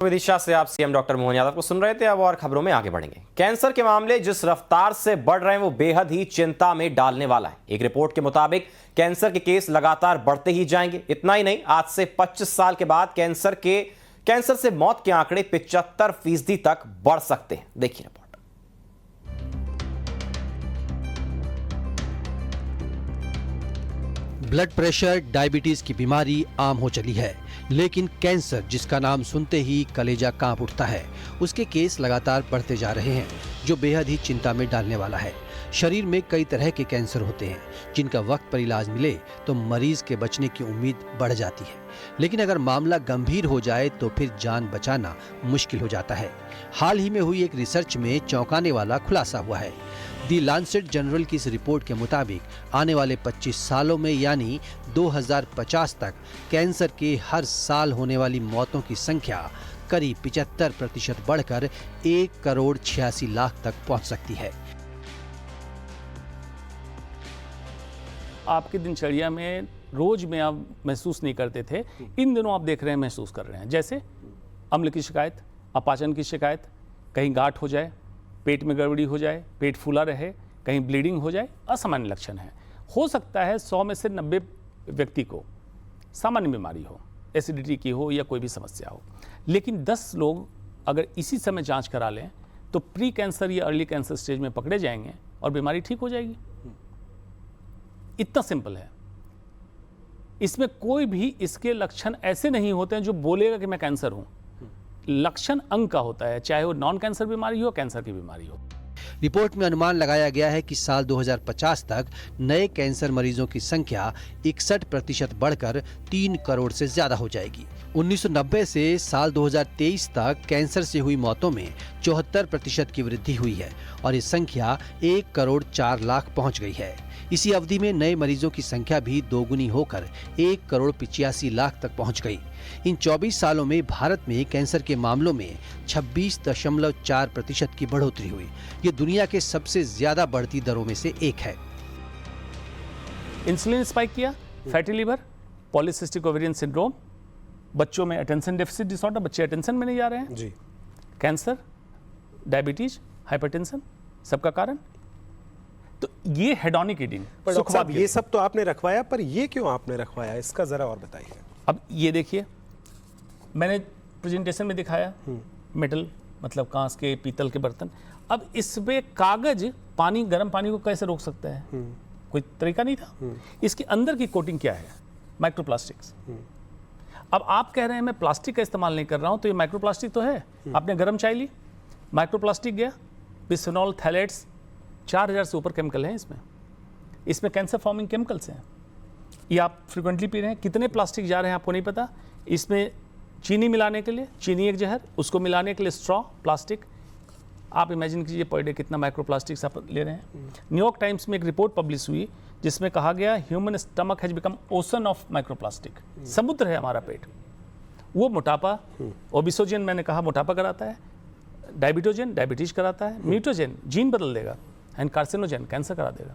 विदिशा से आप CM doctor Mohan Yadav को सुन रहे थे। अब और खबरों में आगे बढ़ेंगे। कैंसर के मामले जिस रफ्तार से बढ़ रहे हैं वो बेहद ही चिंता में डालने वाला है। एक रिपोर्ट के मुताबिक कैंसर के केस लगातार बढ़ते ही जाएंगे। इतना ही नहीं, आज से 25 साल के बाद कैंसर से मौत के आंकड़े 75% तक बढ़ सकते हैं। देखिए रिपोर्ट। ब्लड प्रेशर, डायबिटीज की बीमारी आम हो चली है, लेकिन कैंसर जिसका नाम सुनते ही कलेजा कांप उठता है, उसके केस लगातार बढ़ते जा रहे हैं, जो बेहद ही चिंता में डालने वाला है। शरीर में कई तरह के कैंसर होते हैं, जिनका वक्त पर इलाज मिले तो मरीज के बचने की उम्मीद बढ़ जाती है, लेकिन अगर मामला गंभीर हो जाए तो फिर जान बचाना मुश्किल हो जाता है। हाल ही में हुई एक रिसर्च में चौंकाने वाला खुलासा हुआ है। दी लांसेट जर्नल की इस रिपोर्ट के मुताबिक आने वाले 25 सालों में यानी 2050 तक कैंसर के हर साल होने वाली मौतों की संख्या करीब 75% बढ़कर 1,86,00,000 तक पहुंच सकती है। आपकी दिनचर्या में रोज में आप महसूस नहीं करते थे, इन दिनों आप देख रहे हैं, महसूस कर रहे हैं। जैसे अम्ल की शिकायत, अपाचन की शिकायत, कहीं गांठ हो जाए, पेट में गड़बड़ी हो जाए, पेट फूला रहे, कहीं ब्लीडिंग हो जाए, असामान्य लक्षण है। हो सकता है 100 में से 90 व्यक्ति को सामान्य बीमारी हो, एसिडिटी की हो या कोई भी समस्या हो, लेकिन 10 लोग अगर इसी समय जांच करा लें तो प्री कैंसर या अर्ली कैंसर स्टेज में पकड़े जाएंगे और बीमारी ठीक हो जाएगी। इतना सिंपल है। इसमें कोई भी इसके लक्षण ऐसे नहीं होते हैं जो बोलेगा कि मैं कैंसर हूं। लक्षण अंग का होता है, चाहे वो नॉन कैंसर बीमारी हो, कैंसर की बीमारी हो। रिपोर्ट में अनुमान लगाया गया है कि साल 2050 तक नए कैंसर मरीजों की संख्या 61% बढ़कर 3 करोड़ से ज्यादा हो जाएगी। 1990 से साल 2023 तक कैंसर से हुई मौतों में 74% की वृद्धि हुई है और ये संख्या 1,04,00,000 पहुंच गई है। इसी अवधि में नए मरीजों की संख्या भी दोगुनी होकर 1,85,00,000 तक पहुंच गई। इन 24 सालों में भारत में कैंसर के मामलों में 26.4% की बढ़ोतरी हुई। ये दुनिया के सबसे ज्यादा बढ़ती दरों में से एक है। इंसुलिन स्पाइक किया, fatty liver, polycystic ovarian syndrome, बच्चों में अटेंशन डेफिसिट डिसऑर्डर, बच्चे अटेंशन में नहीं जा रहे हैं जी, कैंसर, डायबिटीज, हाइपरटेंशन, सबका कारण तो ये हेडोनिक ईटिंग। पर डॉक्टर साहब ये सब तो आपने रखवाया, पर ये क्यों आपने रखवाया, इसका जरा और बताइए। अब ये देखिए, मैंने प्रेजेंटेशन में दिखाया मेटल मतलब कांच के, पीतल के बर्तन। अब इसमें कागज पानी, गर्म पानी को कैसे रोक सकता है? कोई तरीका नहीं था। इसके अंदर की कोटिंग क्या है? माइक्रोप्लास्टिक्स। अब आप कह रहे हैं मैं प्लास्टिक का इस्तेमाल नहीं कर रहा हूं, तो ये माइक्रोप्लास्टिक तो है। आपने गर्म चाय ली, माइक्रोप्लास्टिक गया, बिस्फेनॉल, थैलेट्स, 4000 से ऊपर केमिकल हैं इसमें कैंसर फॉर्मिंग केमिकल्स हैं। ये आप फ्रिक्वेंटली पी रहे हैं। कितने प्लास्टिक जा रहे हैं आपको नहीं पता। इसमें चीनी मिलाने के लिए, चीनी एक जहर, उसको मिलाने के लिए स्ट्रॉ, प्लास्टिक। आप इमेजिन कीजिए पर डे कितना माइक्रोप्लास्टिक्स आप ले रहे हैं। न्यूयॉर्क टाइम्स में एक रिपोर्ट पब्लिश हुई जिसमें कहा गया human stomach has become ocean of microplastic. समुद्र है हमारा पेट। वो मोटापा, ओबिसोजन मैंने कहा मोटापा कराता है, डायबिटोजन डायबिटीज कराता है, म्यूटोजन जीन बदल देगा, एंड कार्सिनोजन कैंसर करा देगा।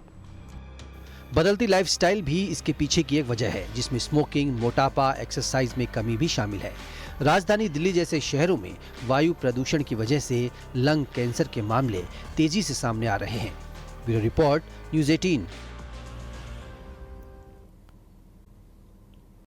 बदलती लाइफस्टाइल भी इसके पीछे की एक वजह है, जिसमें स्मोकिंग, मोटापा, एक्सरसाइज में कमी भी शामिल है। राजधानी दिल्ली जैसे शहरों में वायु प्रदूषण की वजह से लंग कैंसर के मामले तेजी से सामने आ रहे हैं। Bureau report, news 18।